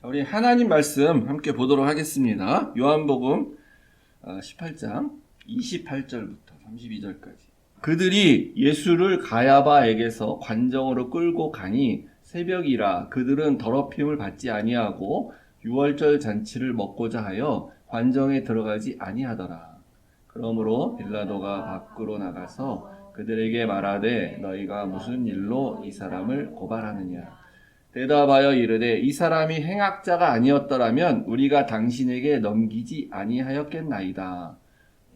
우리 하나님 말씀 함께 보도록 하겠습니다. 요한복음 18장 28절부터 32절까지. 그들이 예수를 가야바에게서 관정으로 끌고 가니 새벽이라 그들은 더럽힘을 받지 아니하고 유월절 잔치를 먹고자 하여 관정에 들어가지 아니하더라. 그러므로 빌라도가 밖으로 나가서 그들에게 말하되 너희가 무슨 일로 이 사람을 고발하느냐. 대답하여 이르되 이 사람이 행악자가 아니었더라면 우리가 당신에게 넘기지 아니하였겠나이다.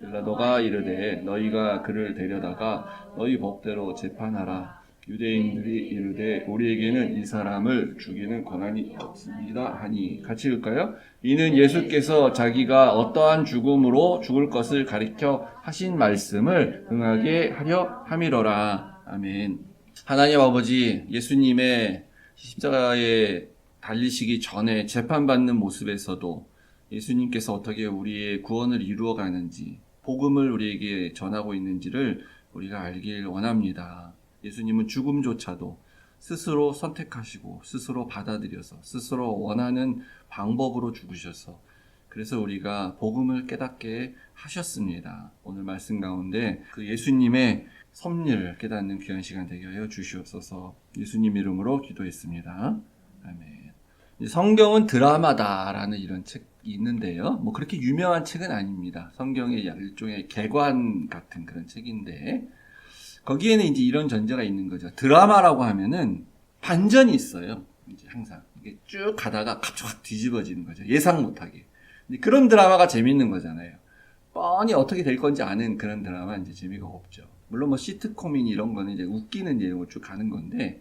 빌라도가 이르되 너희가 그를 데려다가 너희 법대로 재판하라. 유대인들이 이르되 우리에게는 이 사람을 죽이는 권한이 없습니다 하니. 같이 읽을까요? 이는 예수께서 자기가 어떠한 죽음으로 죽을 것을 가리켜 하신 말씀을 응하게 하려 함이로라. 아멘. 하나님 아버지, 예수님의 십자가에 달리시기 전에 재판받는 모습에서도 예수님께서 어떻게 우리의 구원을 이루어가는지, 복음을 우리에게 전하고 있는지를 우리가 알길 원합니다. 예수님은 죽음조차도 스스로 선택하시고 스스로 받아들여서 스스로 원하는 방법으로 죽으셔서 그래서 우리가 복음을 깨닫게 하셨습니다. 오늘 말씀 가운데 그 예수님의 섭리를 깨닫는 귀한 시간 되게 하여 주시옵소서. 예수님 이름으로 기도했습니다. 아멘. 성경은 드라마다라는 이런 책이 있는데요. 뭐 그렇게 유명한 책은 아닙니다. 성경의 일종의 개관 같은 그런 책인데 거기에는 이제 이런 전제가 있는 거죠. 드라마라고 하면은 반전이 있어요. 이제 항상 이게 쭉 가다가 갑자기 확 뒤집어지는 거죠. 예상 못하게. 그런 드라마가 재밌는 거잖아요. 뻔히 어떻게 될 건지 아는 그런 드라마 이제 재미가 없죠. 물론 뭐 시트콤이니 이런 거는 이제 웃기는 내용을 쭉 가는 건데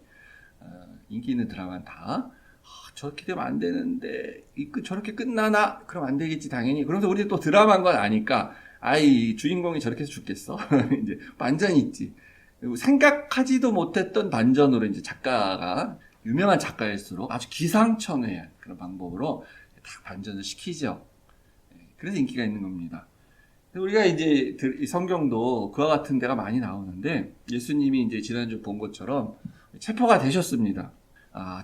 인기 있는 드라마는 다 저렇게 되면 안 되는데 저렇게 끝나나? 그럼 안 되겠지 당연히. 그러면서 우리 또 드라마인 건 아니까 아이 주인공이 저렇게 해서 죽겠어. 이제 반전이 있지. 그리고 생각하지도 못했던 반전으로 이제 작가가 유명한 작가일수록 아주 기상천외한 그런 방법으로 다 반전을 시키죠. 그래서 인기가 있는 겁니다. 우리가 이제 성경도 그와 같은 데가 많이 나오는데 예수님이 이제 지난주 본 것처럼 체포가 되셨습니다.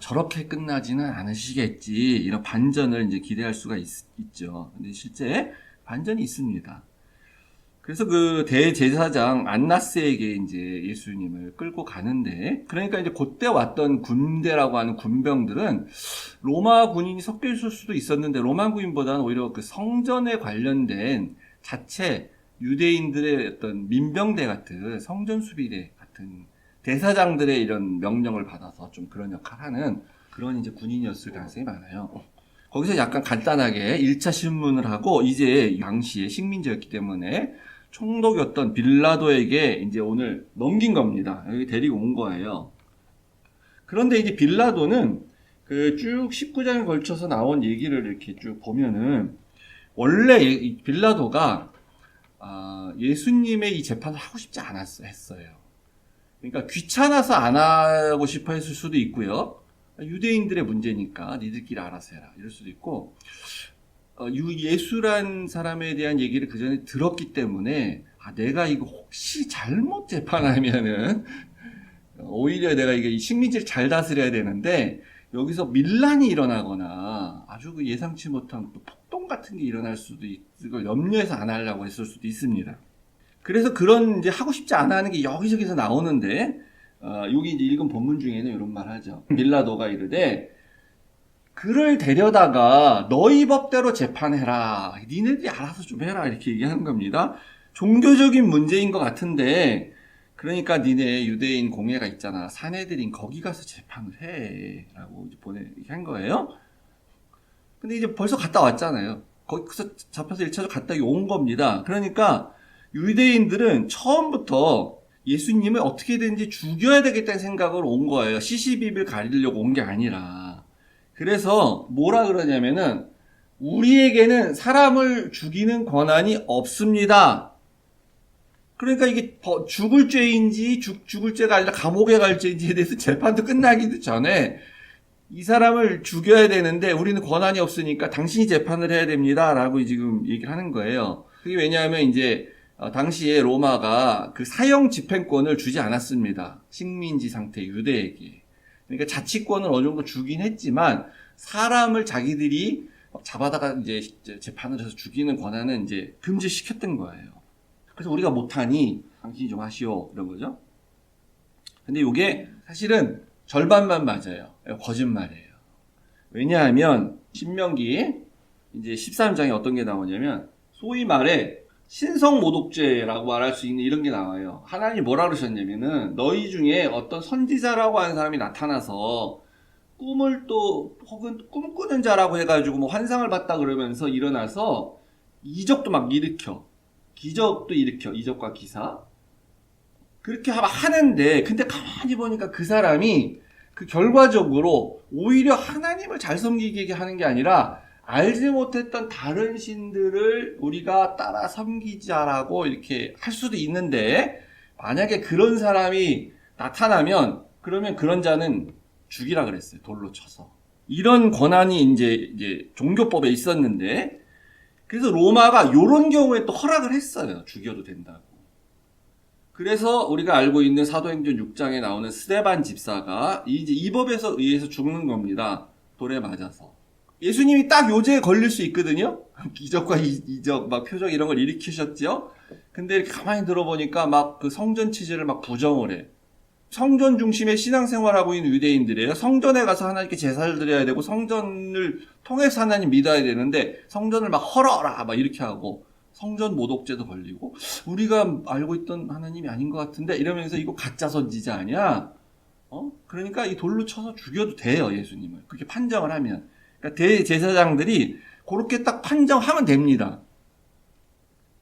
저렇게 끝나지는 않으시겠지. 이런 반전을 이제 기대할 수가 있죠. 근데 실제 반전이 있습니다. 그래서 그 대제사장 안나스에게 이제 예수님을 끌고 가는데, 그러니까 이제 그때 왔던 군대라고 하는 군병들은 로마 군인이 섞여 있을 수도 있었는데, 로마 군인보다는 오히려 그 성전에 관련된 자체 유대인들의 어떤 민병대 같은 성전 수비대 같은 대사장들의 이런 명령을 받아서 좀 그런 역할을 하는 그런 이제 군인이었을 가능성이 많아요. 거기서 약간 간단하게 1차 신문을 하고 이제 당시에 식민지였기 때문에 총독이었던 빌라도에게 이제 오늘 넘긴 겁니다. 여기 데리고 온 거예요. 그런데 이제 빌라도는 그 쭉 19장에 걸쳐서 나온 얘기를 이렇게 쭉 보면은 원래 빌라도가 예수님의 이 재판을 하고 싶지 했어요. 그러니까 귀찮아서 안 하고 싶어 했을 수도 있고요. 유대인들의 문제니까 니들끼리 알아서 해라 이럴 수도 있고, 예수란 사람에 대한 얘기를 그 전에 들었기 때문에 내가 이거 혹시 잘못 재판하면은 오히려 내가 이게 식민지를 잘 다스려야 되는데 여기서 밀란이 일어나거나 아주 그 예상치 못한 폭동 같은 게 일어날 수도 있을 걸 염려해서 안 하려고 했을 수도 있습니다. 그래서 그런 이제 하고 싶지 않아 하는 게 여기저기서 나오는데 여기 이제 읽은 본문 중에는 이런 말 하죠. 빌라도가 이르되 그를 데려다가 너희 법대로 재판해라. 니네들이 알아서 좀 해라. 이렇게 얘기하는 겁니다. 종교적인 문제인 것 같은데, 그러니까 니네 유대인 공회가 있잖아. 사내들인 거기 가서 재판을 해. 라고 이렇게 한 거예요. 근데 이제 벌써 갔다 왔잖아요. 거기서 잡혀서 1차적으로 갔다 온 겁니다. 그러니까 유대인들은 처음부터 예수님을 어떻게든지 죽여야 되겠다는 생각으로 온 거예요. 시시비비를 가리려고 온 게 아니라. 그래서 뭐라 그러냐면은 우리에게는 사람을 죽이는 권한이 없습니다. 그러니까 이게 죽을 죄인지 죽을 죄가 아니라 감옥에 갈 죄인지에 대해서 재판도 끝나기도 전에 이 사람을 죽여야 되는데 우리는 권한이 없으니까 당신이 재판을 해야 됩니다. 라고 지금 얘기를 하는 거예요. 그게 왜냐하면 이제 당시에 로마가 그 사형 집행권을 주지 않았습니다. 식민지 상태 유대에게. 그러니까 자치권을 어느 정도 주긴 했지만 사람을 자기들이 잡아다가 이제 재판을 해서 죽이는 권한은 이제 금지시켰던 거예요. 그래서 우리가 못하니 당신이 좀 하시오 이런 거죠. 근데 이게 사실은 절반만 맞아요. 거짓말이에요. 왜냐하면 신명기 이제 13장에 어떤 게 나오냐면 소위 말해 신성모독죄라고 말할 수 있는 이런 게 나와요. 하나님이 뭐라 그러셨냐면은 너희 중에 어떤 선지자라고 하는 사람이 나타나서 꿈을 또 혹은 꿈꾸는 자라고 해가지고 뭐 환상을 봤다 그러면서 일어나서 이적도 막 일으켜 기적도 일으켜 이적과 기사 그렇게 하는데 근데 가만히 보니까 그 사람이 그 결과적으로 오히려 하나님을 잘 섬기게 하는 게 아니라 알지 못했던 다른 신들을 우리가 따라 섬기자라고 이렇게 할 수도 있는데 만약에 그런 사람이 나타나면 그러면 그런 자는 죽이라 그랬어요. 돌로 쳐서. 이런 권한이 이제 종교법에 있었는데 그래서 로마가 이런 경우에 또 허락을 했어요. 죽여도 된다고. 그래서 우리가 알고 있는 사도행전 6장에 나오는 스데반 집사가 이제 이 법에서 의해서 죽는 겁니다. 돌에 맞아서. 예수님이 딱 요죄에 걸릴 수 있거든요. 기적과 이적, 막 표적 이런 걸 일으키셨죠. 근데 이렇게 가만히 들어보니까 막 그 성전 치즈를 막 부정을 해. 성전 중심의 신앙생활하고 있는 유대인들이에요. 성전에 가서 하나님께 제사를 드려야 되고 성전을 통해서 하나님 믿어야 되는데 성전을 막 헐어라 막 이렇게 하고 성전 모독죄도 걸리고 우리가 알고 있던 하나님이 아닌 것 같은데 이러면서 이거 가짜 선지자 아니야? 그러니까 이 돌로 쳐서 죽여도 돼요. 예수님을. 그렇게 판정을 하면. 그러니까 대제사장들이 그렇게 딱 판정하면 됩니다.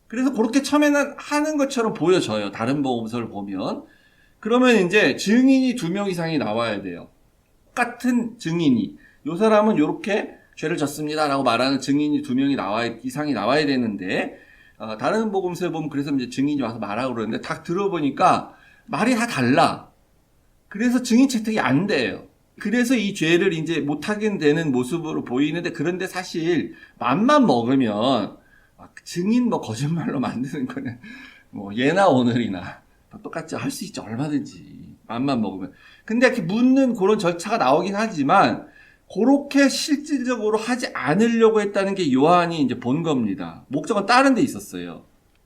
그래서 그렇게 처음에는 하는 것처럼 보여져요. 다른 복음서를 보면. 그러면 이제 증인이 2명 이상이 나와야 돼요. 똑같은 증인이. 요 사람은 요렇게 죄를 졌습니다라고 말하는 증인이 2명 이상이 나와야 되는데, 다른 복음서에 보면 그래서 이제 증인이 와서 말하고 그러는데, 딱 들어보니까 말이 다 달라. 그래서 증인 채택이 안 돼요. 그래서 이 죄를 이제 못하게 되는 모습으로 보이는데, 그런데 사실 맘만 먹으면, 증인 뭐 거짓말로 만드는 거는 뭐 예나 오늘이나 똑같이 할 수 있죠. 얼마든지. 맘만 먹으면. 근데 이렇게 묻는 그런 절차가 나오긴 하지만, 그렇게 실질적으로 하지 않으려고 했다는 게 요한이 이제 본 겁니다. 목적은 다른 데 있었어요.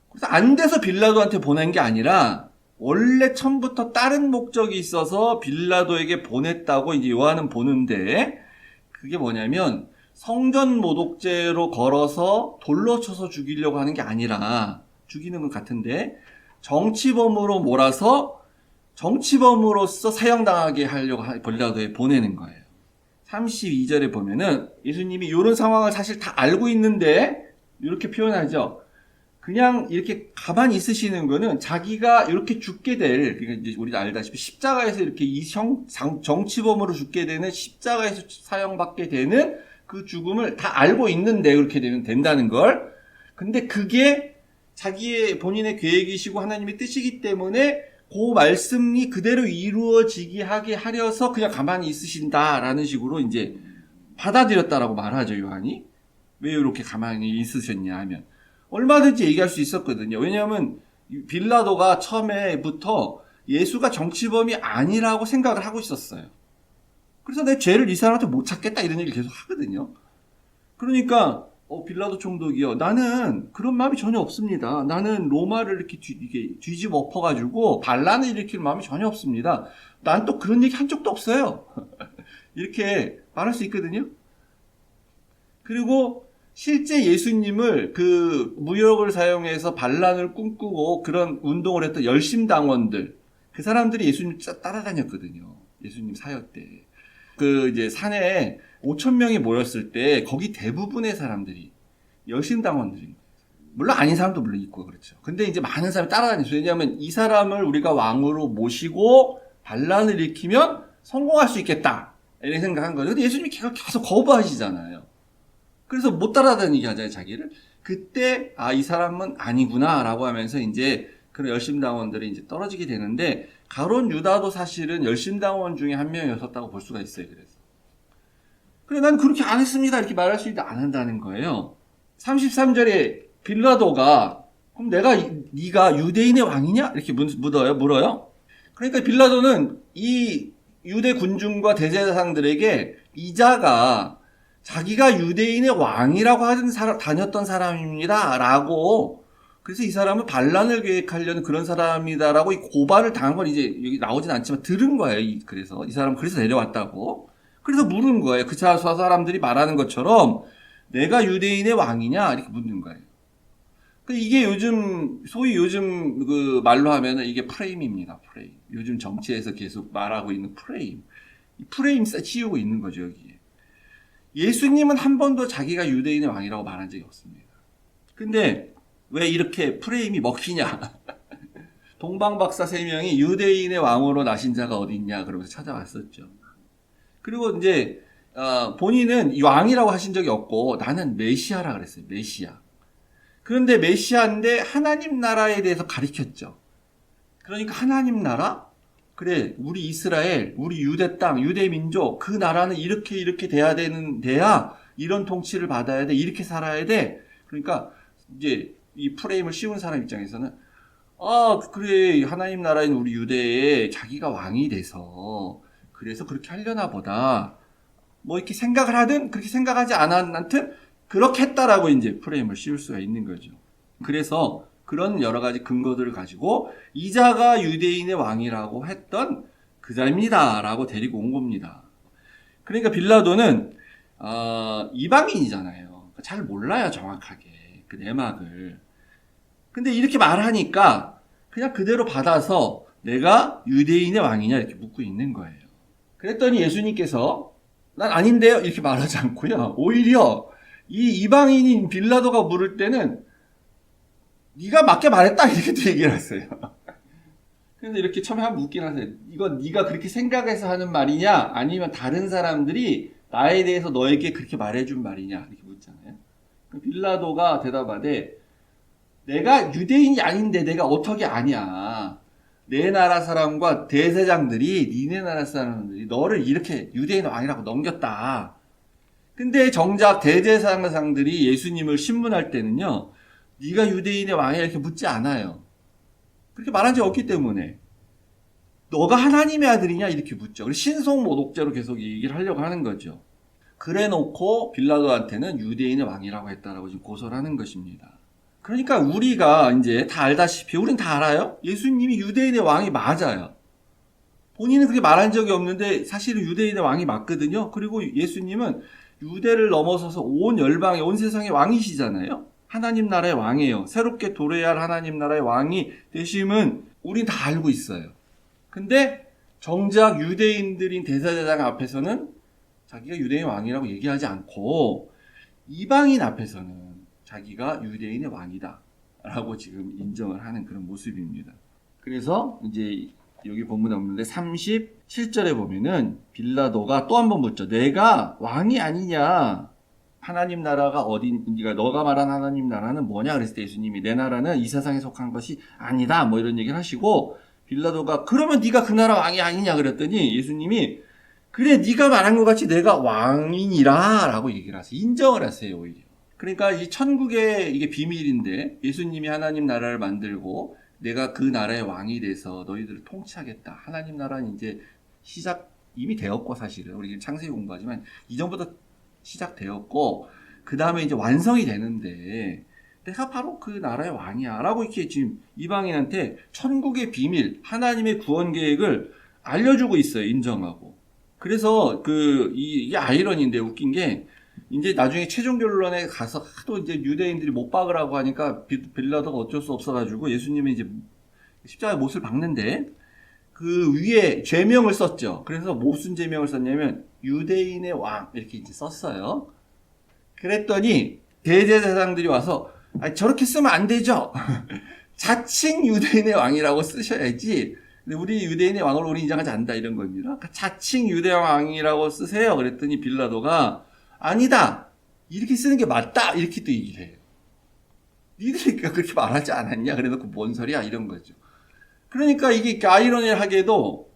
그래서 안 돼서 빌라도한테 보낸 게 아니라, 원래 처음부터 다른 목적이 있어서 빌라도에게 보냈다고 이제 요한은 보는데, 그게 뭐냐면, 성전 모독죄로 걸어서 돌로 쳐서 죽이려고 하는 게 아니라, 죽이는 건 같은데, 정치범으로 몰아서 정치범으로서 사형당하게 하려고 빌라도에 보내는 거예요. 32절에 보면은 예수님이 이런 상황을 사실 다 알고 있는데 이렇게 표현하죠. 그냥 이렇게 가만히 있으시는 거는 자기가 이렇게 죽게 될, 그러니까 이제 우리가 알다시피 십자가에서 이렇게 정치범으로 죽게 되는 십자가에서 사형받게 되는 그 죽음을 다 알고 있는데 그렇게 된다는 걸. 근데 그게 자기의 본인의 계획이시고 하나님의 뜻이기 때문에 그 말씀이 그대로 이루어지게 하게 하려서 그냥 가만히 있으신다라는 식으로 이제 받아들였다라고 말하죠, 요한이. 왜 이렇게 가만히 있으셨냐 하면 얼마든지 얘기할 수 있었거든요. 왜냐하면 빌라도가 처음에부터 예수가 정치범이 아니라고 생각을 하고 있었어요. 그래서 내 죄를 이 사람한테 못 찾겠다 이런 얘기를 계속 하거든요. 그러니까 빌라도 총독이요. 나는 그런 마음이 전혀 없습니다. 나는 로마를 이렇게 뒤집어 엎어가지고 반란을 일으킬 마음이 전혀 없습니다. 난 또 그런 얘기 한 적도 없어요. 이렇게 말할 수 있거든요. 그리고 실제 예수님을 그 무역을 사용해서 반란을 꿈꾸고 그런 운동을 했던 열심당원들, 그 사람들이 예수님 따라다녔거든요. 예수님 사역 때. 그 이제 산에 5,000명이 모였을 때 거기 대부분의 사람들이 열심당원들인 거예요. 물론 아닌 사람도 물론 있고 그렇죠. 근데 이제 많은 사람이 따라다녔어요. 왜냐하면 이 사람을 우리가 왕으로 모시고 반란을 일으키면 성공할 수 있겠다 이런 생각한 거죠. 근데 예수님이 계속 거부하시잖아요. 그래서 못 따라다니게 하잖아요, 자기를. 그때 이 사람은 아니구나라고 하면서 이제 그런 열심당원들이 이제 떨어지게 되는데, 가룟 유다도 사실은 열심당원 중에 한 명이었었다고 볼 수가 있어요. 그래, 난 그렇게 안 했습니다. 이렇게 말할 수 있는데 안 한다는 거예요. 33절에 빌라도가, 그럼 네가 유대인의 왕이냐? 이렇게 물어요. 그러니까 빌라도는 이 유대 군중과 대제사장들에게 이 자가 자기가 유대인의 왕이라고 다녔던 사람입니다. 라고, 그래서 이 사람은 반란을 계획하려는 그런 사람이다라고 이 고발을 당한 건 이제 여기 나오진 않지만 들은 거예요. 그래서 이 사람 그래서 내려왔다고. 그래서 물은 거예요. 그 사람들이 말하는 것처럼 내가 유대인의 왕이냐 이렇게 묻는 거예요. 이게 소위 요즘 그 말로 하면은 이게 프레임입니다. 프레임. 요즘 정치에서 계속 말하고 있는 프레임. 이 프레임 씌우고 있는 거죠, 여기에. 예수님은 한 번도 자기가 유대인의 왕이라고 말한 적이 없습니다. 근데 왜 이렇게 프레임이 먹히냐? 동방박사 3명이 유대인의 왕으로 나신 자가 어디 있냐 그러면서 찾아왔었죠. 그리고 이제 본인은 왕이라고 하신 적이 없고 나는 메시아라 그랬어요. 메시아. 그런데 메시아인데 하나님 나라에 대해서 가리켰죠. 그러니까 하나님 나라? 그래, 우리 이스라엘, 우리 유대 땅, 유대 민족, 그 나라는 이렇게 돼야 이런 통치를 받아야 돼, 이렇게 살아야 돼. 그러니까 이제 이 프레임을 씌운 사람 입장에서는 그래, 하나님 나라인 우리 유대에 자기가 왕이 돼서 그래서 그렇게 하려나 보다. 뭐 이렇게 생각을 하든 그렇게 생각하지 않았든 그렇게 했다라고 이제 프레임을 씌울 수가 있는 거죠. 그래서 그런 여러 가지 근거들을 가지고 이자가 유대인의 왕이라고 했던 그 자입니다라고 데리고 온 겁니다. 그러니까 빌라도는 이방인이잖아요. 잘 몰라요, 정확하게 그 내막을. 근데 이렇게 말하니까 그냥 그대로 받아서 내가 유대인의 왕이냐 이렇게 묻고 있는 거예요. 그랬더니 예수님께서 난 아닌데요 이렇게 말하지 않고요. 오히려 이 이방인인 빌라도가 물을 때는 네가 맞게 말했다 이렇게 얘기를 했어요. 그래서 이렇게 처음에 한번 묻긴 하세요. 이건 네가 그렇게 생각해서 하는 말이냐 아니면 다른 사람들이 나에 대해서 너에게 그렇게 말해준 말이냐 이렇게 묻잖아요. 빌라도가 대답하되 내가 유대인이 아닌데 내가 어떻게 아냐. 내 나라 사람과 대제장들이 니네 나라 사람들이 너를 이렇게 유대인 왕이라고 넘겼다. 근데 정작 대제사장들이 예수님을 신문할 때는요. 네가 유대인의 왕이야 이렇게 묻지 않아요. 그렇게 말한 적이 없기 때문에. 너가 하나님의 아들이냐 이렇게 묻죠. 그래서 신성모독죄로 계속 얘기를 하려고 하는 거죠. 그래놓고 빌라도한테는 유대인의 왕이라고 했다라고 지금 고소를 하는 것입니다. 그러니까 우리가 이제 다 알다시피 우린 다 알아요. 예수님이 유대인의 왕이 맞아요. 본인은 그렇게 말한 적이 없는데 사실은 유대인의 왕이 맞거든요. 그리고 예수님은 유대를 넘어서서 온 열방의 온 세상의 왕이시잖아요. 하나님 나라의 왕이에요. 새롭게 도래해야 할 하나님 나라의 왕이 되심은 우린 다 알고 있어요. 근데 정작 유대인들인 대제사장 앞에서는 자기가 유대인 왕이라고 얘기하지 않고 이방인 앞에서는 자기가 유대인의 왕이다 라고 지금 인정을 하는 그런 모습입니다. 그래서 이제 여기 본문에 없는데 37절에 보면은 빌라도가 또 한 번 묻죠. 내가 왕이 아니냐? 하나님 나라가 어딘가 너가 말한 하나님 나라는 뭐냐? 그랬을 때 예수님이 내 나라는 이 세상에 속한 것이 아니다. 뭐 이런 얘기를 하시고 빌라도가 그러면 네가 그 나라 왕이 아니냐? 그랬더니 예수님이 그래 네가 말한 것 같이 내가 왕이니라 라고 얘기를 하세요. 인정을 하세요. 오히려. 그러니까 이 천국의 이게 비밀인데 예수님이 하나님 나라를 만들고 내가 그 나라의 왕이 돼서 너희들을 통치하겠다. 하나님 나라는 이제 이미 되었고 사실은 우리 창세기 공부하지만 이전부터 시작되었고 그 다음에 이제 완성이 되는데 내가 바로 그 나라의 왕이야 라고 이렇게 지금 이방인한테 천국의 비밀 하나님의 구원 계획을 알려주고 있어요. 인정하고. 그래서 이게 아이러니인데 웃긴 게 이제 나중에 최종 결론에 가서 하도 이제 유대인들이 못 박으라고 하니까 빌라도가 어쩔 수 없어가지고 예수님이 이제 십자가에 못을 박는데 그 위에 죄명을 썼죠. 그래서 무슨 죄명을 썼냐면 유대인의 왕 이렇게 이제 썼어요. 그랬더니 대제사장들이 와서 저렇게 쓰면 안 되죠. 자칭 유대인의 왕이라고 쓰셔야지. 근데 우리 유대인의 왕으로 우리 인정하지 않는다 이런 겁니다. 그러니까 자칭 유대 왕이라고 쓰세요. 그랬더니 빌라도가 아니다. 이렇게 쓰는 게 맞다. 이렇게 또 얘기를 해요. 니들이 그렇게 말하지 않았냐? 그래놓고 뭔 소리야? 이런 거죠. 그러니까 이게 아이러니하게도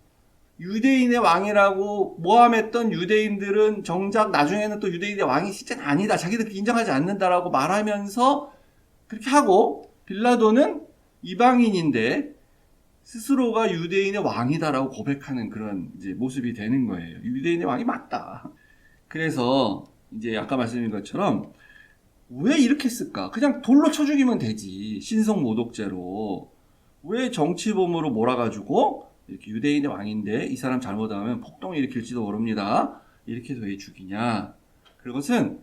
유대인의 왕이라고 모함했던 유대인들은 정작 나중에는 또 유대인의 왕이 실제는 아니다. 자기들 인정하지 않는다라고 말하면서 그렇게 하고 빌라도는 이방인인데 스스로가 유대인의 왕이다라고 고백하는 그런 이제 모습이 되는 거예요. 유대인의 왕이 맞다. 그래서 이제 아까 말씀드린 것처럼 왜 이렇게 했을까? 그냥 돌로 쳐 죽이면 되지. 신성모독죄로. 왜 정치범으로 몰아가지고 이렇게 유대인의 왕인데 이 사람 잘못하면 폭동을 일으킬지도 모릅니다. 이렇게 해서 왜 죽이냐? 그것은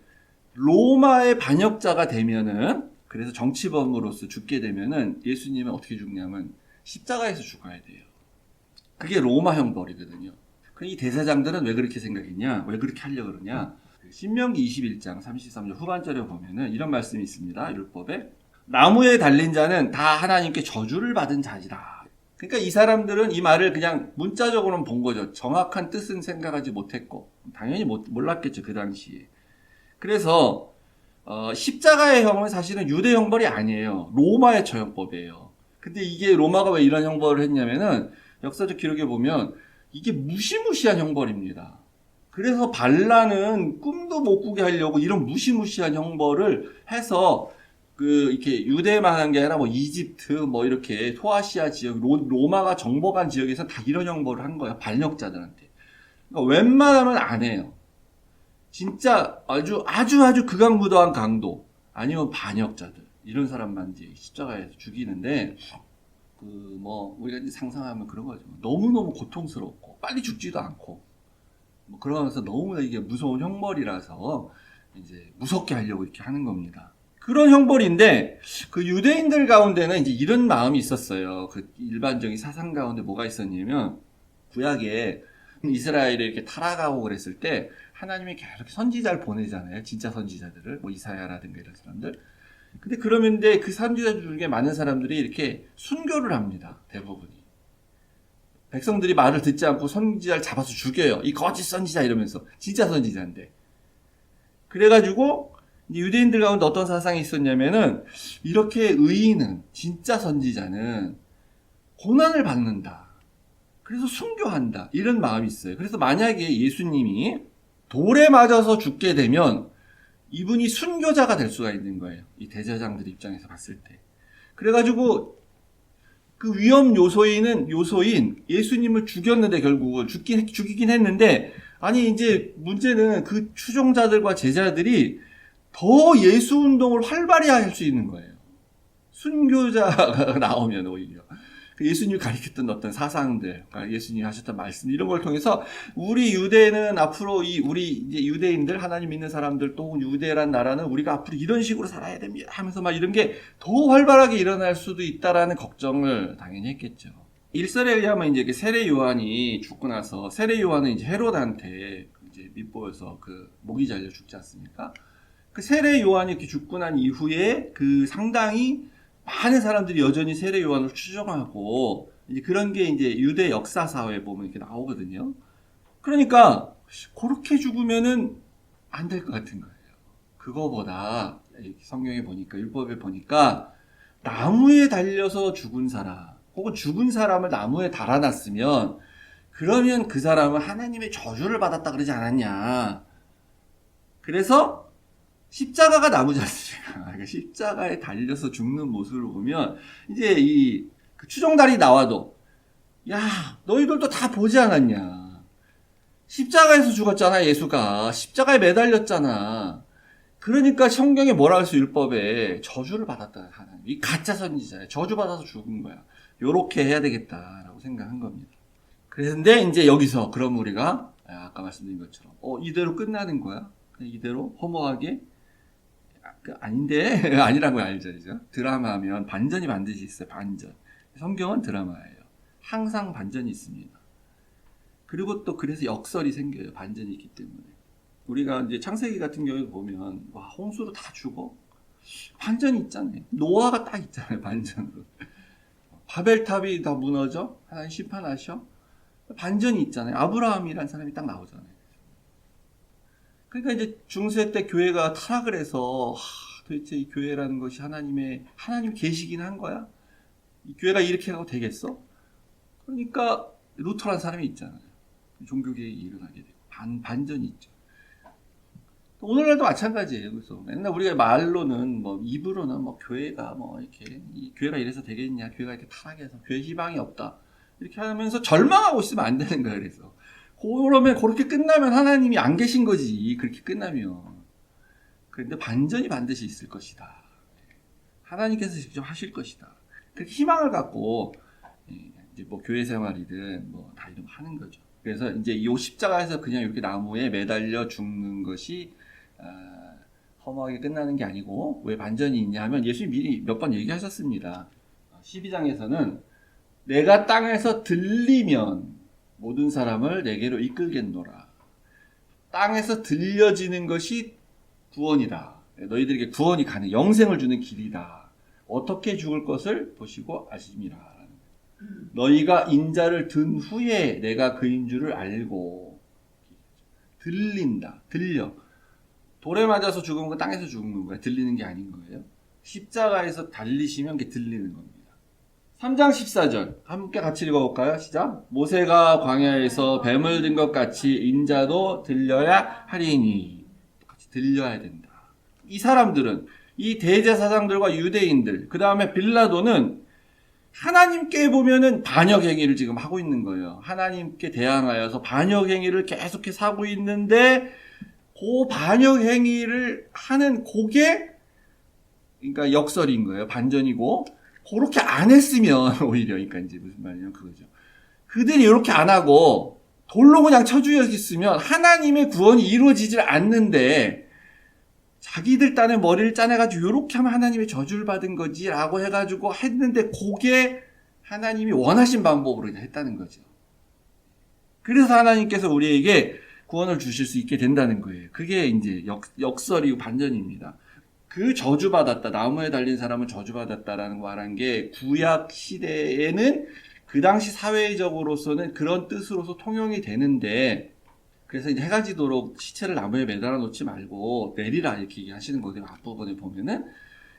로마의 반역자가 되면은, 그래서 정치범으로서 죽게 되면은 예수님은 어떻게 죽냐면 십자가에서 죽어야 돼요. 그게 로마 형벌이거든요. 이 대제사장들은 왜 그렇게 생각했냐? 왜 그렇게 하려고 그러냐? 신명기 21장 33절 후반절에 보면은 이런 말씀이 있습니다. 율법에 나무에 달린 자는 다 하나님께 저주를 받은 자지라. 그러니까 이 사람들은 이 말을 그냥 문자적으로는 본 거죠. 정확한 뜻은 생각하지 못했고 당연히 몰랐겠죠, 그 당시에. 그래서 십자가의 형은 사실은 유대 형벌이 아니에요. 로마의 처형법이에요. 근데 이게 로마가 왜 이런 형벌을 했냐면은 역사적 기록에 보면 이게 무시무시한 형벌입니다. 그래서 발라는 꿈도 못 꾸게 하려고 이런 무시무시한 형벌을 해서 이렇게 유대만 한 게 아니라 뭐 이집트 뭐 이렇게 소아시아 지역 로마가 정복한 지역에서 다 이런 형벌을 한 거야. 반역자들한테. 그러니까 웬만하면 안 해요. 진짜 아주 극악무도한 강도 아니면 반역자들 이런 사람만 이제 십자가에서 죽이는데 우리가 이제 상상하면 그런 거죠. 너무너무 고통스럽고 빨리 죽지도 않고 그러면서 너무나 이게 무서운 형벌이라서 이제 무섭게 하려고 이렇게 하는 겁니다. 그런 형벌인데 그 유대인들 가운데는 이제 이런 마음이 있었어요. 그 일반적인 사상 가운데 뭐가 있었냐면 구약에 이스라엘을 이렇게 타락하고 그랬을 때 하나님이 계속 선지자를 보내잖아요. 진짜 선지자들을 뭐 이사야라든가 이런 사람들. 근데 그러는데 그 선지자들 중에 많은 사람들이 이렇게 순교를 합니다. 대부분이. 백성들이 말을 듣지 않고 선지자를 잡아서 죽여요. 이 거짓 선지자 이러면서. 진짜 선지자인데. 그래가지고 유대인들 가운데 어떤 사상이 있었냐면은 이렇게 의인은 진짜 선지자는 고난을 받는다. 그래서 순교한다. 이런 마음이 있어요. 그래서 만약에 예수님이 돌에 맞아서 죽게 되면 이분이 순교자가 될 수가 있는 거예요. 이 대제사장들 입장에서 봤을 때. 그래가지고 그 위험 요소인 예수님을 죽였는데 결국은 죽이긴 했는데 아니 이제 문제는 그 추종자들과 제자들이 더 예수 운동을 활발히 할 수 있는 거예요. 순교자가 나오면 오히려 예수님이 가르쳤던 어떤 사상들, 예수님이 하셨던 말씀 이런 걸 통해서 우리 유대는 앞으로 우리 이제 유대인들 하나님 믿는 사람들 또 유대란 나라는 우리가 앞으로 이런 식으로 살아야 됩니다 하면서 막 이런 게 더 활발하게 일어날 수도 있다라는 걱정을 당연히 했겠죠. 일설에 의하면 이제 세례 요한이 죽고 나서 세례 요한은 이제 헤롯한테 이제 밑보여서 목이 잘려 죽지 않습니까? 그 세례 요한이 이렇게 죽고 난 이후에 상당히 많은 사람들이 여전히 세례 요한을 추종하고 이제 그런 게 이제 유대 역사사회에 보면 이렇게 나오거든요. 그러니까 그렇게 죽으면은 안 될 것 같은 거예요. 그거보다 성경에 보니까 율법에 보니까 나무에 달려서 죽은 사람 혹은 죽은 사람을 나무에 달아놨으면 그러면 그 사람은 하나님의 저주를 받았다 그러지 않았냐. 그래서 십자가가 나무지 않습니까? 그러니까 십자가에 달려서 죽는 모습을 보면 이제 그 추종달이 나와도 야 너희들도 다 보지 않았냐. 십자가에서 죽었잖아. 예수가 십자가에 매달렸잖아. 그러니까 성경에 뭐라 할 수 율법에 저주를 받았다. 하나님. 이 가짜 선지자야. 저주받아서 죽은 거야. 요렇게 해야 되겠다라고 생각한 겁니다. 그런데 이제 여기서 그럼 우리가 아까 말씀드린 것처럼 이대로 끝나는 거야? 이대로 허무하게? 아닌데 아니라는 걸 알죠. 드라마 하면 반전이 반드시 있어요. 반전. 성경은 드라마예요. 항상 반전이 있습니다. 그리고 또 그래서 역설이 생겨요. 반전이 있기 때문에. 우리가 이제 창세기 같은 경우에 보면 와 홍수로 다 죽어? 반전이 있잖아요. 노아가 딱 있잖아요. 반전으로. 바벨탑이 다 무너져? 하나님 심판하셔? 반전이 있잖아요. 아브라함이라는 사람이 딱 나오잖아요. 그러니까 이제 중세 때 교회가 타락을 해서 도대체 이 교회라는 것이 하나님 계시긴 한 거야? 이 교회가 이렇게 하고 되겠어? 그러니까 루터라는 사람이 있잖아요. 종교개혁이 일어나게 되고 반전이 있죠. 오늘날도 마찬가지예요. 그래서 맨날 우리가 말로는 입으로는 교회가 이렇게 교회가 이래서 되겠냐, 교회가 이렇게 타락해서 교회 희망이 없다 이렇게 하면서 절망하고 있으면 안 되는 거예요. 그래서 그러면 그렇게 끝나면 하나님이 안 계신 거지. 그렇게 끝나면 그런데 반전이 반드시 있을 것이다. 하나님께서 직접 하실 것이다. 그렇게 희망을 갖고 이제 뭐 교회 생활이든 뭐 다 이런 거 하는 거죠. 그래서 이제 이 십자가에서 그냥 이렇게 나무에 매달려 죽는 것이 허무하게 끝나는 게 아니고 왜 반전이 있냐 하면 예수님 미리 몇 번 얘기하셨습니다. 12장에서는 내가 땅에서 들리면 모든 사람을 내게로 이끌겠노라. 땅에서 들려지는 것이 구원이다. 너희들에게 구원이 가능, 영생을 주는 길이다. 어떻게 죽을 것을 보시고 아심이라. 너희가 인자를 든 후에 내가 그인 줄을 알고. 들린다. 들려. 돌에 맞아서 죽은 건 땅에서 죽는 거야. 들리는 게 아닌 거예요. 십자가에서 달리시면 그게 들리는 겁니다. 3장 14절 함께 같이 읽어볼까요? 시작. 모세가 광야에서 뱀을 든 것 같이 인자도 들려야 하리니. 같이 들려야 된다. 이 사람들은 이 대제사장들과 유대인들 그 다음에 빌라도는 하나님께 보면은 반역행위를 지금 하고 있는 거예요. 하나님께 대항하여서 반역행위를 계속해서 하고 있는데 그 반역행위를 하는 그게 그러니까 역설인 거예요. 반전이고 그렇게 안 했으면 오히려 그러니까 이제 무슨 말이냐면 그거죠. 그들이 이렇게 안 하고 돌로 그냥 쳐주었으면 하나님의 구원이 이루어지질 않는데 자기들 딴에 머리를 짜내가지고 이렇게 하면 하나님의 저주를 받은 거지라고 해가지고 했는데 그게 하나님이 원하신 방법으로 했다는 거죠. 그래서 하나님께서 우리에게 구원을 주실 수 있게 된다는 거예요. 그게 이제 역설이고 반전입니다. 그 저주받았다, 나무에 달린 사람은 저주받았다라는 말한 게 구약 시대에는 그 당시 사회적으로서는 그런 뜻으로서 통용이 되는데 그래서 이제 해가 지도록 시체를 나무에 매달아 놓지 말고 내리라 이렇게 얘기하시는 거예요. 앞부분에 보면은.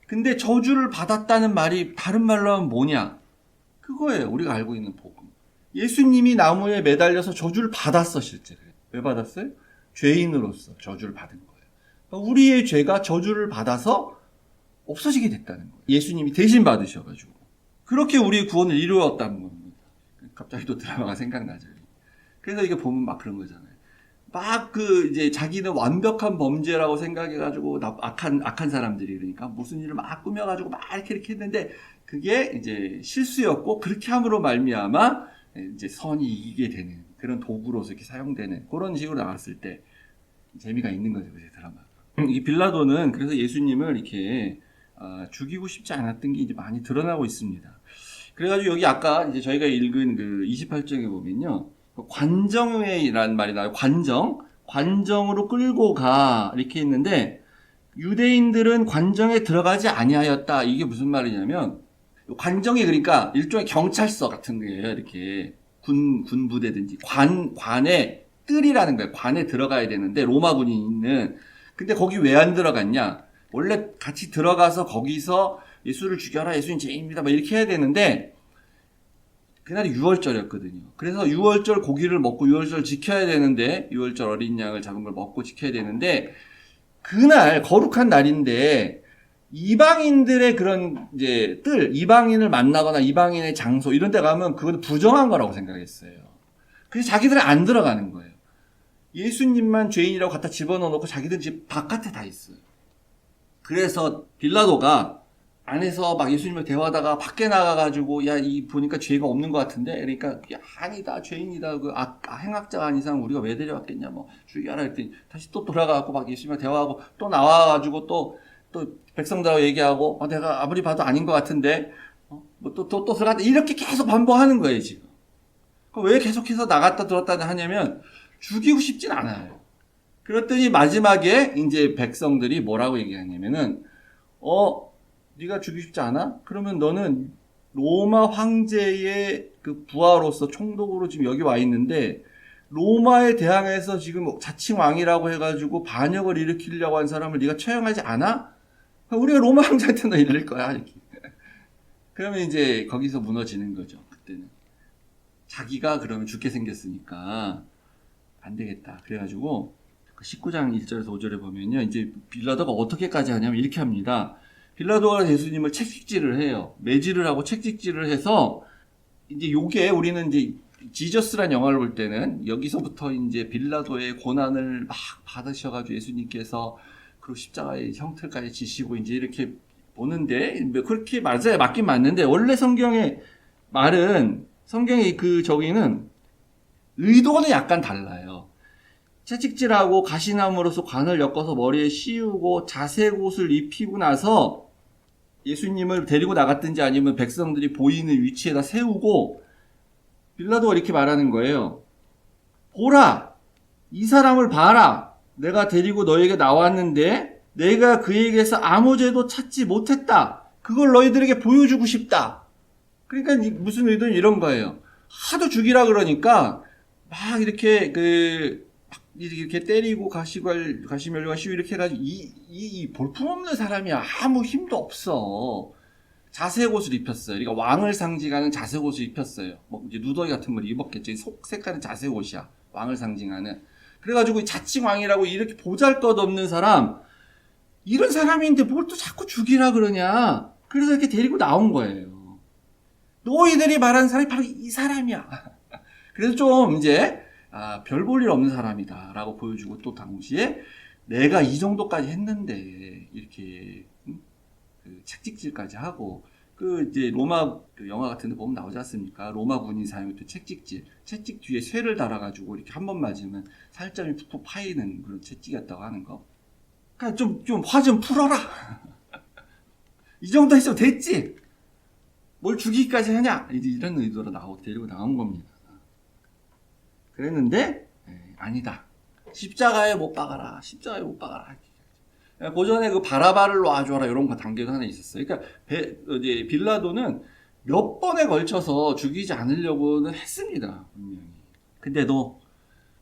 근데 저주를 받았다는 말이 다른 말로 하면 뭐냐? 그거예요. 우리가 알고 있는 복음. 예수님이 나무에 매달려서 저주를 받았어, 실제. 왜 받았어요? 죄인으로서 저주를 받은 거예요. 그러니까 우리의 죄가 저주를 받아서 없어지게 됐다는 거예요. 예수님이 대신 받으셔가지고. 그렇게 우리의 구원을 이루었다는 겁니다. 갑자기 또 드라마가 생각나죠. 그래서 이게 보면 막 그런 거잖아요. 막 이제 자기는 완벽한 범죄라고 생각해가지고 악한 사람들이 그러니까 무슨 일을 막 꾸며가지고 막 이렇게 했는데 그게 이제 실수였고 그렇게 함으로 말미암아 이제 선이 이기게 되는 그런 도구로서 이렇게 사용되는 그런 식으로 나왔을 때 재미가 있는 거죠, 그 드라마. 이 빌라도는 그래서 예수님을 이렇게 죽이고 싶지 않았던 게 이제 많이 드러나고 있습니다. 그래가지고 여기 아까 이제 저희가 읽은 그 28장에 보면요. 관정회의라는 말이 나와요. 관정으로 끌고 가 이렇게 있는데 유대인들은 관정에 들어가지 아니하였다. 이게 무슨 말이냐면 관정이 그러니까 일종의 경찰서 같은 거예요. 이렇게 군 부대든지 관의 뜰이라는 거예요. 관에 들어가야 되는데 로마군이 있는 근데 거기 왜 안 들어갔냐? 원래 같이 들어가서 거기서 예수를 죽여라. 예수님 죄인입니다. 막 이렇게 해야 되는데 그날이 6월절이었거든요. 그래서 6월절 고기를 먹고 6월절 지켜야 되는데 6월절 어린 양을 잡은 걸 먹고 지켜야 되는데 그날 거룩한 날인데 이방인들의 그런 이제 이방인을 만나거나 이방인의 장소 이런 데 가면 그건 부정한 거라고 생각했어요. 그래서 자기들은 안 들어가는 거예요. 예수님만 죄인이라고 갖다 집어넣어 놓고 자기들은 집 바깥에 다 있어요. 그래서 빌라도가 안에서 막 예수님을 대화하다가 밖에 나가가지고 이 보니까 죄가 없는 것 같은데 그러니까 아니다 죄인이다 그 행악자가 아닌 이상 우리가 왜 데려왔겠냐 뭐 죽여라 했더니 다시 또 돌아가고 막 예수님을 대화하고 또 나와가지고 또 백성들하고 얘기하고 내가 아무리 봐도 아닌 것 같은데 뭐 또 들어갔다 이렇게 계속 반복하는 거예요 지금. 왜 계속해서 나갔다 들었다 하냐면 죽이고 싶진 않아요. 그랬더니 마지막에 이제 백성들이 뭐라고 얘기하냐면은 네가 죽이고 싶지 않아? 그러면 너는 로마 황제의 그 부하로서 총독으로 지금 여기 와 있는데 로마에 대항해서 지금 자칭 왕이라고 해가지고 반역을 일으키려고 한 사람을 네가 처형하지 않아? 우리가 로마 황제한테 너 이럴 거야 이렇게. 그러면 이제 거기서 무너지는 거죠. 그때는 자기가 그러면 죽게 생겼으니까 안 되겠다. 그래가지고 19장 1절에서 5절에 보면요, 이제 빌라도가 어떻게까지 하냐면 이렇게 합니다. 빌라도가 예수님을 책찍질을 해요. 매질을 하고 책찍질을 해서 이제 요게 우리는 이제 지저스란 영화를 볼 때는 여기서부터 이제 빌라도의 고난을 막 받으셔가지고 예수님께서 그리고 십자가의 형틀까지 지시고 이제 이렇게 보는데 그렇게 맞아요. 맞긴 맞는데 원래 성경의 말은 성경의 그 저기는 의도는 약간 달라요. 채찍질하고 가시나무로서 관을 엮어서 머리에 씌우고 자색 옷을 입히고 나서 예수님을 데리고 나갔든지 아니면 백성들이 보이는 위치에다 세우고 빌라도가 이렇게 말하는 거예요. 보라! 이 사람을 봐라! 내가 데리고 너에게 나왔는데 내가 그에게서 아무 죄도 찾지 못했다. 그걸 너희들에게 보여주고 싶다. 그러니까 무슨 의도는 이런 거예요. 하도 죽이라 그러니까 막 이렇게 이렇게 때리고 가시면류관 씌우 이렇게 해가지고 이 볼품없는 사람이 아무 힘도 없어. 자색 옷을 입혔어요. 그러니까 왕을 상징하는 자색 옷을 입혔어요. 뭐 이제 누더기 같은 걸 입었겠죠. 속색하는 자색 옷이야. 왕을 상징하는. 그래가지고 자칭 왕이라고 이렇게 보잘것없는 사람, 이런 사람인데 뭘 또 자꾸 죽이라 그러냐. 그래서 이렇게 데리고 나온 거예요. 너희들이 말하는 사람이 바로 이 사람이야. 그래서 좀 이제 별 볼 일 없는 사람이다 라고 보여주고 또 동시에 내가 이 정도까지 했는데 이렇게 책찍질까지 하고 이제 로마 영화 같은 데 보면 나오지 않습니까? 로마 군인 사용했던 책찍질, 채찍 뒤에 쇠를 달아가지고 이렇게 한 번 맞으면 살점이 푹푹 파이는 그런 채찍이었다고 하는 거. 그러니까 좀 화 좀 풀어라. 이 정도 했으면 됐지. 뭘 죽이기까지 하냐? 이제 이런 의도로 데리고 나온 겁니다. 그랬는데 아니다. 십자가에 못 박아라. 십자가에 못 박아라. 고전에 그 바라바를 놔줘라 이런 거 단계가 하나 있었어요. 그러니까 이제 빌라도는 몇 번에 걸쳐서 죽이지 않으려고는 했습니다. 분명히. 근데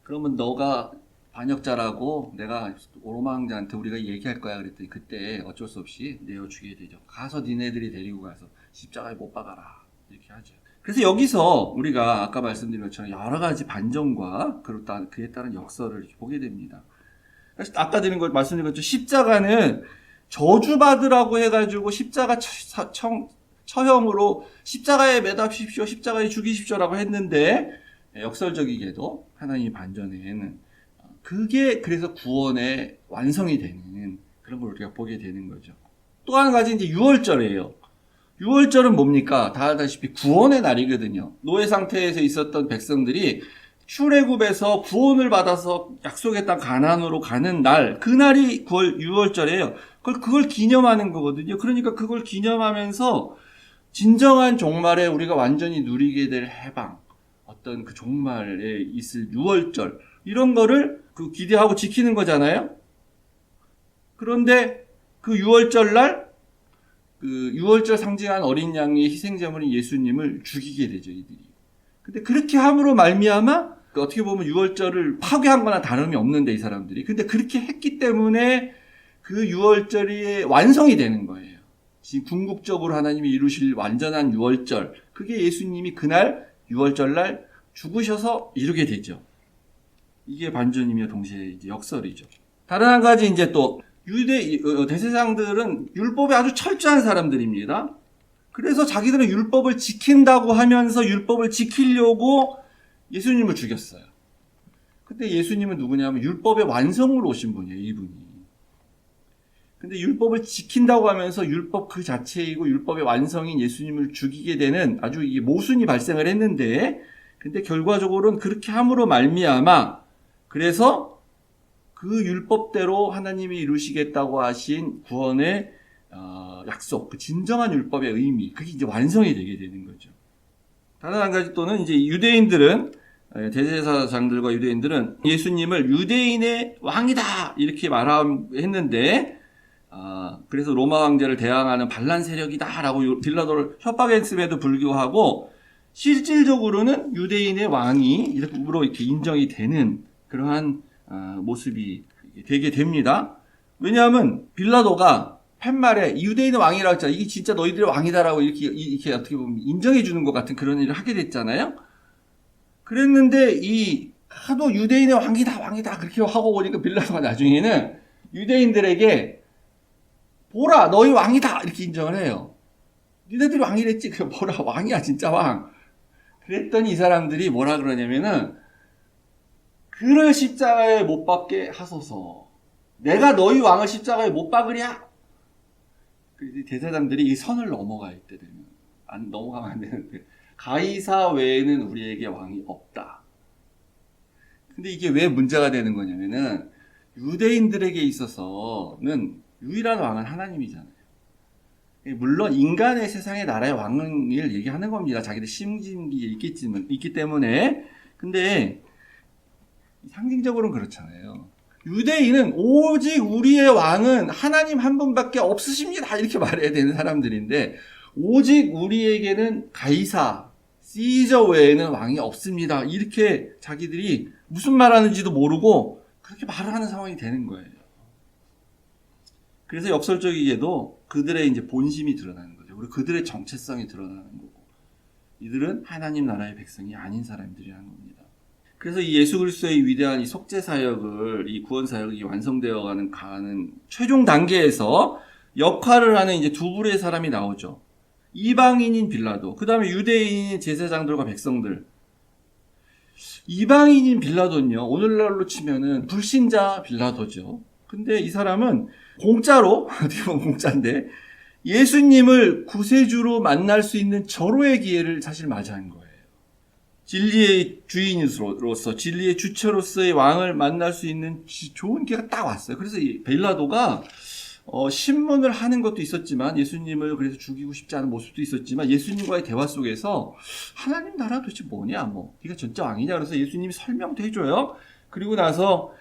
그러면 너가 반역자라고 내가 로마 황제한테 우리가 얘기할 거야 그랬더니 그때 어쩔 수 없이 내어 죽여야 되죠. 가서 니네들이 데리고 가서 십자가에 못 박아라. 이렇게 하죠. 그래서 여기서 우리가 아까 말씀드린 것처럼 여러 가지 반전과 그에 따른 역설을 보게 됩니다. 아까 드린 것 말씀드린 것처럼 십자가는 저주받으라고 해가지고 십자가 처형으로 십자가에 매답십시오, 십자가에 죽이십시오라고 했는데 역설적이게도 하나님이 반전에는 그게 그래서 구원의 완성이 되는 그런 걸 우리가 보게 되는 거죠. 또 한 가지 이제 유월절이에요. 유월절은 뭡니까? 다 알다시피 구원의 날이거든요. 노예 상태에서 있었던 백성들이 출애굽에서 구원을 받아서 약속의 땅 가나안으로 가는 날, 그날이 유월절이에요. 그걸 기념하는 거거든요. 그러니까 그걸 기념하면서 진정한 종말에 우리가 완전히 누리게 될 해방, 어떤 그 종말에 있을 유월절, 이런 거를 기대하고 지키는 거잖아요. 그런데 그 유월절 날, 유월절 상징한 어린 양의 희생제물인 예수님을 죽이게 되죠, 이들이. 근데 그렇게 함으로 말미암아 어떻게 보면 유월절을 파괴한 거나 다름이 없는데 이 사람들이. 근데 그렇게 했기 때문에 그 유월절이 완성이 되는 거예요. 지금 궁극적으로 하나님이 이루실 완전한 유월절. 그게 예수님이 그날 유월절 날 죽으셔서 이루게 되죠. 이게 반전이며 동시에 이제 역설이죠. 다른 한 가지 이제 또 대제사장들은 율법에 아주 철저한 사람들입니다. 그래서 자기들은 율법을 지킨다고 하면서 율법을 지키려고 예수님을 죽였어요. 근데 예수님은 누구냐면 율법의 완성으로 오신 분이에요, 이분이. 근데 율법을 지킨다고 하면서 율법 그 자체이고 율법의 완성인 예수님을 죽이게 되는 아주 이게 모순이 발생을 했는데, 근데 결과적으로는 그렇게 함으로 말미암아 그래서 그 율법대로 하나님이 이루시겠다고 하신 구원의 약속, 그 진정한 율법의 의미, 그게 이제 완성이 되게 되는 거죠. 다른 한 가지 또는 이제 유대인들은, 대제사장들과 유대인들은 예수님을 유대인의 왕이다! 이렇게 말했는데, 그래서 로마 황제를 대항하는 반란 세력이다! 라고 빌라도를 협박했음에도 불구하고, 실질적으로는 유대인의 왕이 이렇게 인정이 되는 그러한 모습이 되게 됩니다. 왜냐하면 빌라도가 팻말에 유대인의 왕이라고 했잖아요. 이게 진짜 너희들의 왕이다라고 이렇게 어떻게 보면 인정해 주는 것 같은 그런 일을 하게 됐잖아요. 그랬는데 하도 유대인의 왕이다 그렇게 하고 보니까 빌라도가 나중에는 유대인들에게 보라 너희 왕이다 이렇게 인정을 해요. 니네들이 왕이랬지. 그 보라 왕이야 진짜 왕. 그랬더니 이 사람들이 뭐라 그러냐면은 그를 십자가에 못 박게 하소서. 내가 너희 왕을 십자가에 못 박으랴. 대제사장들이 이 선을 넘어가 이때 되면 안 넘어가면 안 되는데 가이사 외에는 우리에게 왕이 없다. 근데 이게 왜 문제가 되는 거냐면은 유대인들에게 있어서는 유일한 왕은 하나님이잖아요. 물론 인간의 세상의 나라의 왕을 얘기하는 겁니다. 자기들 심진기에 있기 때문에. 근데 상징적으로는 그렇잖아요. 유대인은 오직 우리의 왕은 하나님 한 분밖에 없으십니다. 이렇게 말해야 되는 사람들인데 오직 우리에게는 가이사, 시저 외에는 왕이 없습니다. 이렇게 자기들이 무슨 말하는지도 모르고 그렇게 말을 하는 상황이 되는 거예요. 그래서 역설적이게도 그들의 이제 본심이 드러나는 거죠. 그리고 그들의 정체성이 드러나는 거고. 이들은 하나님 나라의 백성이 아닌 사람들이라는 겁니다. 그래서 이 예수 그리스도의 위대한 이 속죄 사역을, 이 구원 사역이 완성되어 가는 최종 단계에서 역할을 하는 이제 두 부류의 사람이 나오죠. 이방인인 빌라도, 그 다음에 유대인인 제사장들과 백성들. 이방인인 빌라도는요, 오늘날로 치면은 불신자 빌라도죠. 근데 이 사람은 공짜로, 어떻게 보면 공짜인데, 예수님을 구세주로 만날 수 있는 절호의 기회를 사실 맞이한 거예요. 진리의 주인으로서, 진리의 주체로서의 왕을 만날 수 있는 좋은 기회가 딱 왔어요. 그래서 이 빌라도가 신문을 하는 것도 있었지만, 예수님을 그래서 죽이고 싶지 않은 모습도 있었지만, 예수님과의 대화 속에서 하나님 나라 도대체 뭐냐, 네가 진짜 왕이냐, 그래서 예수님이 설명도 해줘요. 그리고 나서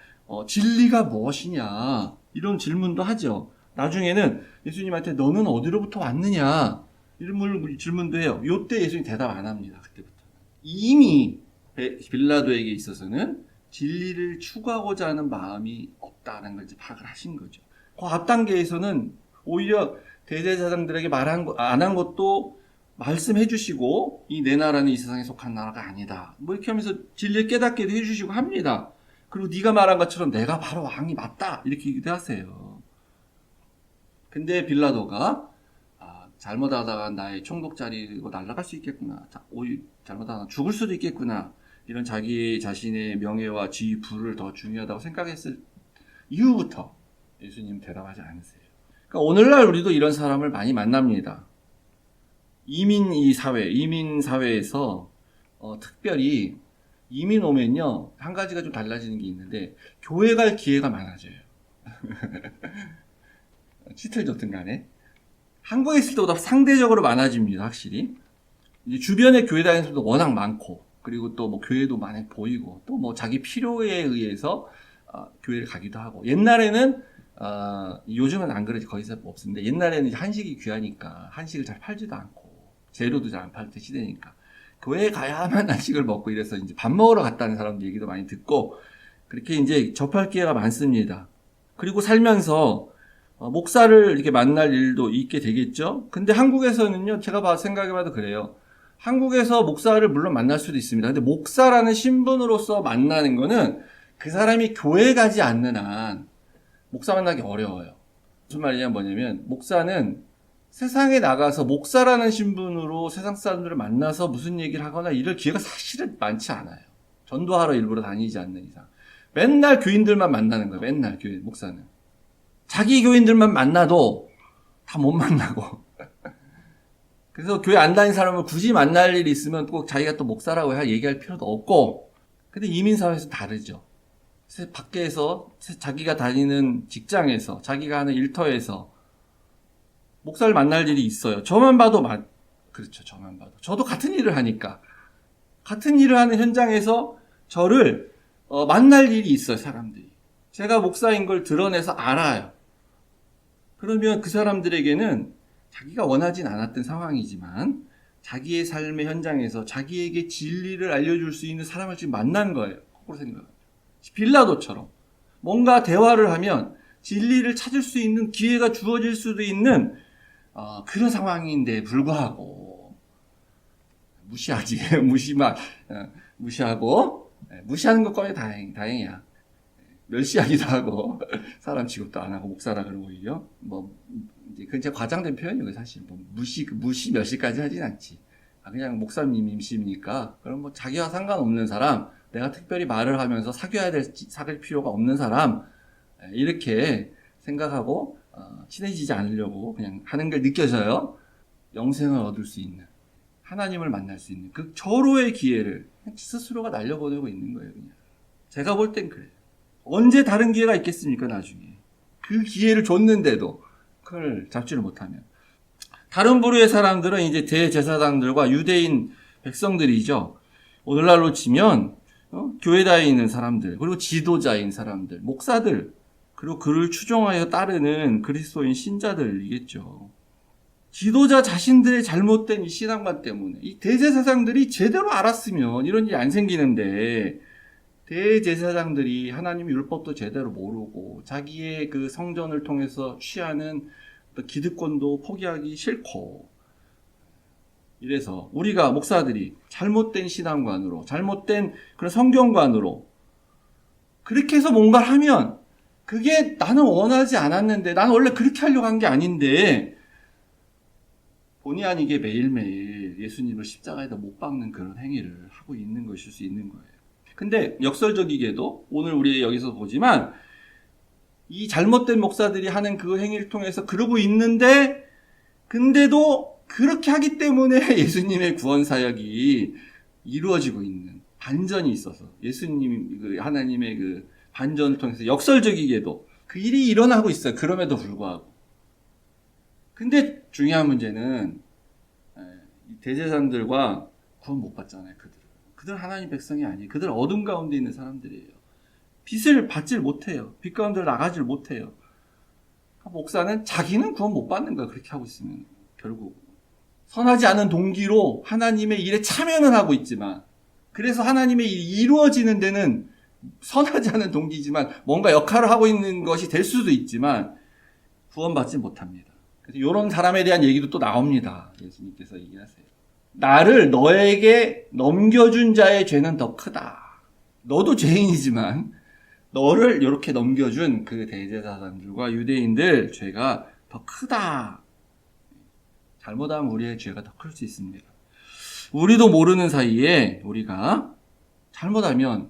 진리가 무엇이냐 이런 질문도 하죠. 나중에는 예수님한테 너는 어디로부터 왔느냐 이런 질문도 해요. 이때 예수님 대답 안 합니다. 그때부터 이미 빌라도에게 있어서는 진리를 추구하고자 하는 마음이 없다는 걸 이제 파악을 하신 거죠. 그 앞 단계에서는 오히려 대제사장들에게 안 한 것도 말씀해 주시고 이 내 나라는 이 세상에 속한 나라가 아니다. 이렇게 하면서 진리를 깨닫게 해주시고 합니다. 그리고 네가 말한 것처럼 내가 바로 왕이 맞다 이렇게 얘기도 하세요. 근데 빌라도가 잘못하다가 나의 총독 자리고 날아갈 수 있겠구나. 잘못하다 죽을 수도 있겠구나. 이런 자기 자신의 명예와 지위, 부를 더 중요하다고 생각했을 이후부터 예수님 대답하지 않으세요. 그러니까 오늘날 우리도 이런 사람을 많이 만납니다. 이민 사회에서 특별히 이민 오면요 한 가지가 좀 달라지는 게 있는데 교회 갈 기회가 많아져요. 치틀 좋든 간에 한국에 있을 때보다 상대적으로 많아집니다. 확실히 이제 주변에 교회 다니는 사람도 워낙 많고 그리고 또 교회도 많이 보이고 또 자기 필요에 의해서 교회를 가기도 하고 옛날에는 요즘은 안 그러지 거의 없는데 옛날에는 한식이 귀하니까 한식을 잘 팔지도 않고 재료도 잘 안 팔 때 시대니까 교회에 가야만 한식을 먹고 이래서 이제 밥 먹으러 갔다는 사람들 얘기도 많이 듣고 그렇게 이제 접할 기회가 많습니다. 그리고 살면서 목사를 이렇게 만날 일도 있게 되겠죠. 근데 한국에서는요, 제가 생각해봐도 그래요. 한국에서 목사를 물론 만날 수도 있습니다. 근데 목사라는 신분으로서 만나는 거는 그 사람이 교회 가지 않는 한 목사 만나기 어려워요. 무슨 뭐냐면 목사는 세상에 나가서 목사라는 신분으로 세상 사람들을 만나서 무슨 얘기를 하거나 이럴 기회가 사실은 많지 않아요. 전도하러 일부러 다니지 않는 이상. 맨날 교인들만 만나는 거예요. 맨날 목사는. 자기 교인들만 만나도 다 못 만나고. 그래서 교회 안 다니는 사람을 굳이 만날 일이 있으면 꼭 자기가 또 목사라고 얘기할 필요도 없고. 근데 이민사회에서 다르죠. 밖에서 자기가 다니는 직장에서 자기가 하는 일터에서 목사를 만날 일이 있어요. 저만 봐도 그렇죠. 저만 봐도. 저도 같은 일을 하니까. 같은 일을 하는 현장에서 저를 만날 일이 있어요. 사람들이. 제가 목사인 걸 드러내서 알아요. 그러면 그 사람들에게는 자기가 원하진 않았던 상황이지만 자기의 삶의 현장에서 자기에게 진리를 알려줄 수 있는 사람을 지금 만난 거예요. 거꾸로 생각합니다. 빌라도처럼 뭔가 대화를 하면 진리를 찾을 수 있는 기회가 주어질 수도 있는 그런 상황인데 불구하고 무시하고 무시하는 것까지 다행이야. 멸시하기도 하고 사람 취급도 안 하고 목사라 그러고 오히려 이제 그건 진짜 과장된 표현이고 사실 무시 멸시까지 하진 않지. 그냥 목사님이십니까? 그럼 자기와 상관없는 사람, 내가 특별히 말을 하면서 사귈 필요가 없는 사람, 이렇게 생각하고 친해지지 않으려고 그냥 하는 걸 느껴져요. 영생을 얻을 수 있는, 하나님을 만날 수 있는 그 절호의 기회를 스스로가 날려보내고 있는 거예요. 그냥. 제가 볼 땐 그래요. 언제 다른 기회가 있겠습니까, 나중에. 그 기회를 줬는데도 그걸 잡지를 못하면. 다른 부류의 사람들은 이제 대제사장들과 유대인 백성들이죠. 오늘날로 치면 교회다에 있는 사람들, 그리고 지도자인 사람들, 목사들, 그리고 그를 추종하여 따르는 그리스도인 신자들이겠죠. 지도자 자신들의 잘못된 이 신앙관 때문에 이 대제사장들이 제대로 알았으면 이런 일이 안 생기는데, 대제사장들이 하나님의 율법도 제대로 모르고 자기의 그 성전을 통해서 취하는 기득권도 포기하기 싫고, 이래서 우리가 목사들이 잘못된 신앙관으로, 잘못된 그런 성경관으로 그렇게 해서 뭔가를 하면 그게 나는 원하지 않았는데, 나는 원래 그렇게 하려고 한 게 아닌데, 본의 아니게 매일매일 예수님을 십자가에다 못 박는 그런 행위를 하고 있는 것일 수 있는 거예요. 근데 역설적이게도 오늘 우리 여기서 보지만 이 잘못된 목사들이 하는 그 행위를 통해서 그러고 있는데, 근데도 그렇게 하기 때문에 예수님의 구원 사역이 이루어지고 있는 반전이 있어서, 예수님 하나님의 그 반전을 통해서 역설적이게도 그 일이 일어나고 있어요. 그럼에도 불구하고. 근데 중요한 문제는 대제사장들과 구원 못 받잖아요. 그들은 하나님 백성이 아니에요. 그들은 어둠 가운데 있는 사람들이에요. 빛을 받질 못해요. 빛 가운데 나가질 못해요. 목사는 자기는 구원 못 받는 거야. 그렇게 하고 있으면. 결국 선하지 않은 동기로 하나님의 일에 참여는 하고 있지만, 그래서 하나님의 일이 이루어지는 데는 선하지 않은 동기지만 뭔가 역할을 하고 있는 것이 될 수도 있지만 구원받지 못합니다. 그래서 이런 사람에 대한 얘기도 또 나옵니다. 예수님께서 얘기하세요. 나를 너에게 넘겨준 자의 죄는 더 크다. 너도 죄인이지만 너를 이렇게 넘겨준 그 대제사장들과 유대인들 죄가 더 크다. 잘못하면 우리의 죄가 더 클 수 있습니다. 우리도 모르는 사이에 우리가 잘못하면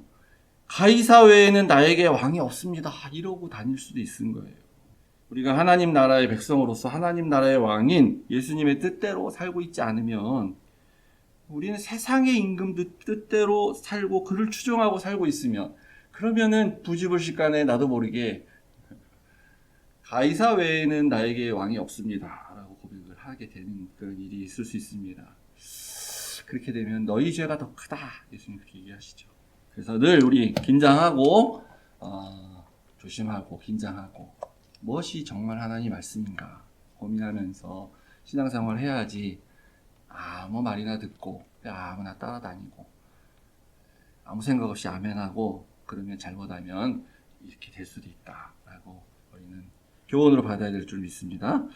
가이사 외에는 나에게 왕이 없습니다. 이러고 다닐 수도 있는 거예요. 우리가 하나님 나라의 백성으로서 하나님 나라의 왕인 예수님의 뜻대로 살고 있지 않으면, 우리는 세상의 임금 뜻대로 살고 그를 추종하고 살고 있으면, 그러면은 부지불식간에 나도 모르게 가이사 외에는 나에게 왕이 없습니다 라고 고백을 하게 되는 그런 일이 있을 수 있습니다. 그렇게 되면 너희 죄가 더 크다, 예수님 그렇게 얘기하시죠. 그래서 늘 우리 긴장하고 조심하고 긴장하고 무엇이 정말 하나님 말씀인가 고민하면서 신앙생활을 해야지, 아무 말이나 듣고 아무나 따라다니고 아무 생각 없이 아멘하고 그러면 잘못하면 이렇게 될 수도 있다라고 우리는 교훈으로 받아야 될 줄 믿습니다.